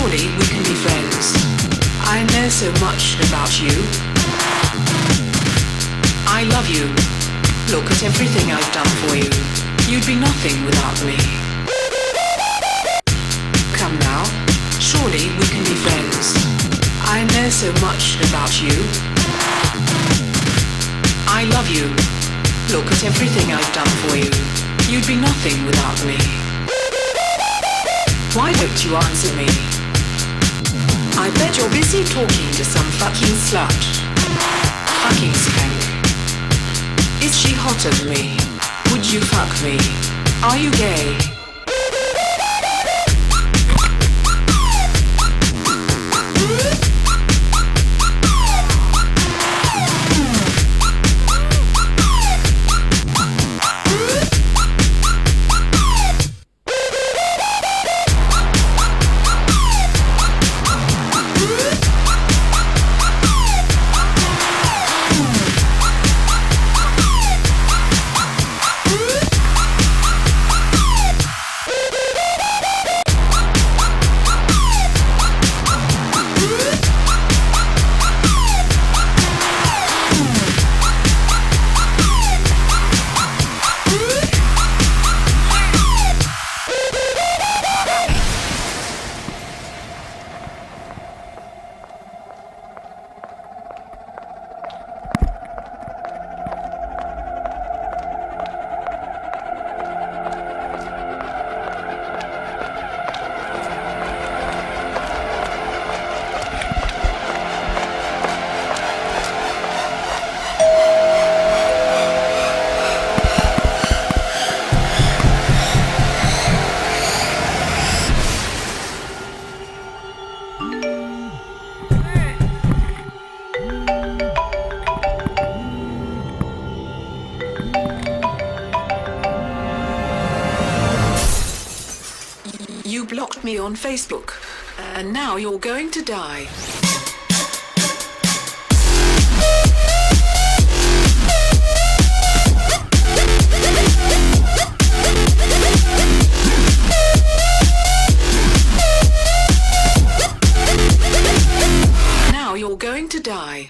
Surely we can be friends. I know so much about you. I love you. Look at everything I've done for you. You'd be nothing without me. Come now. Surely we can be friends. I know so much about you. I love you. Look at everything I've done for you. You'd be nothing without me. Why don't you answer me? I bet you're busy talking to some fucking slut. Fucking skank. Is she hotter than me? Would you fuck me? Are you gay? Me on Facebook, and now you're going to die. Now you're going to die.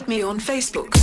Me on Facebook.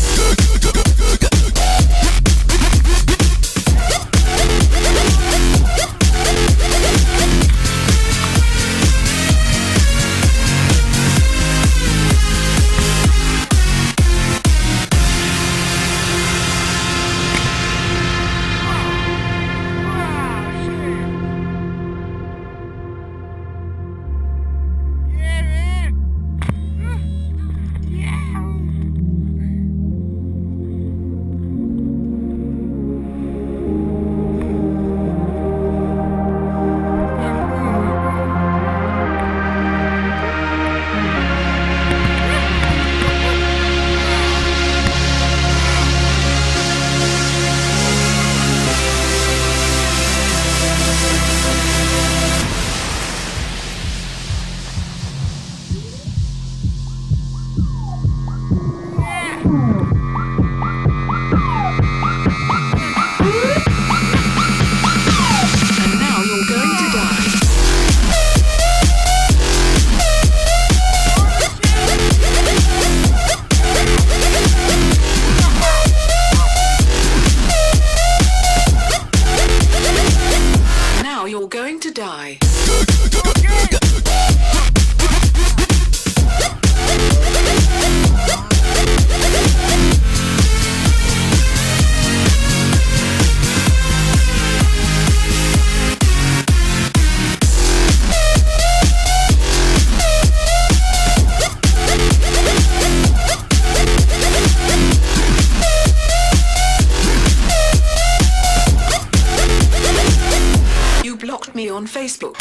on Facebook.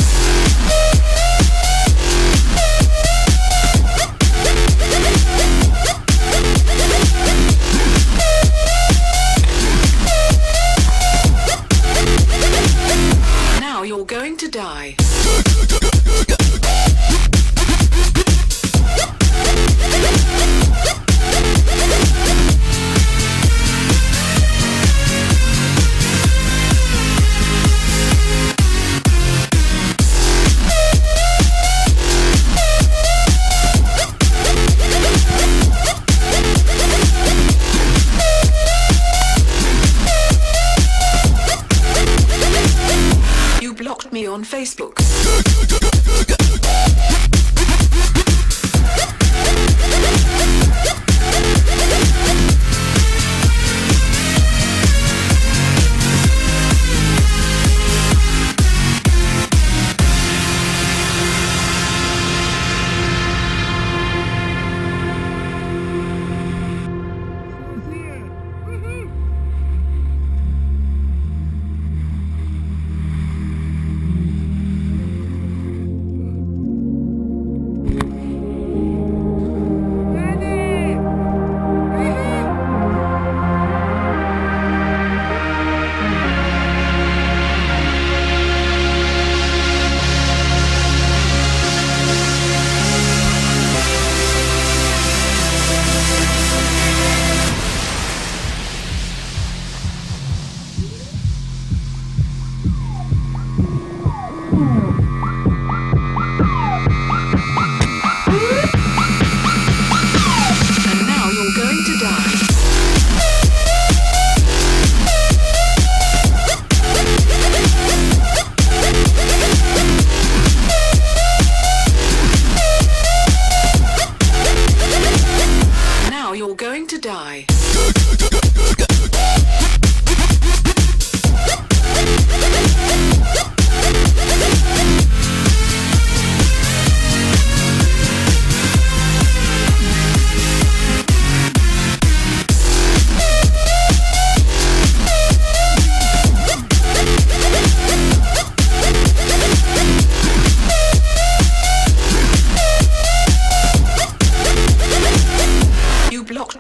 die. Me on Facebook.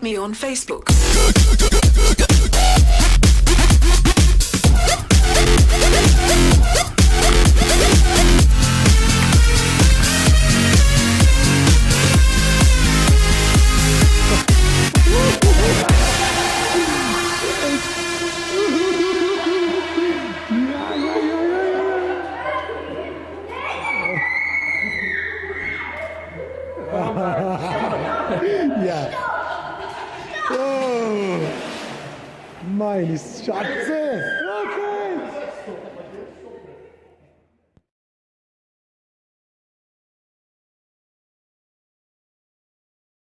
Me on Facebook. Ja. Oh, meine Schatze.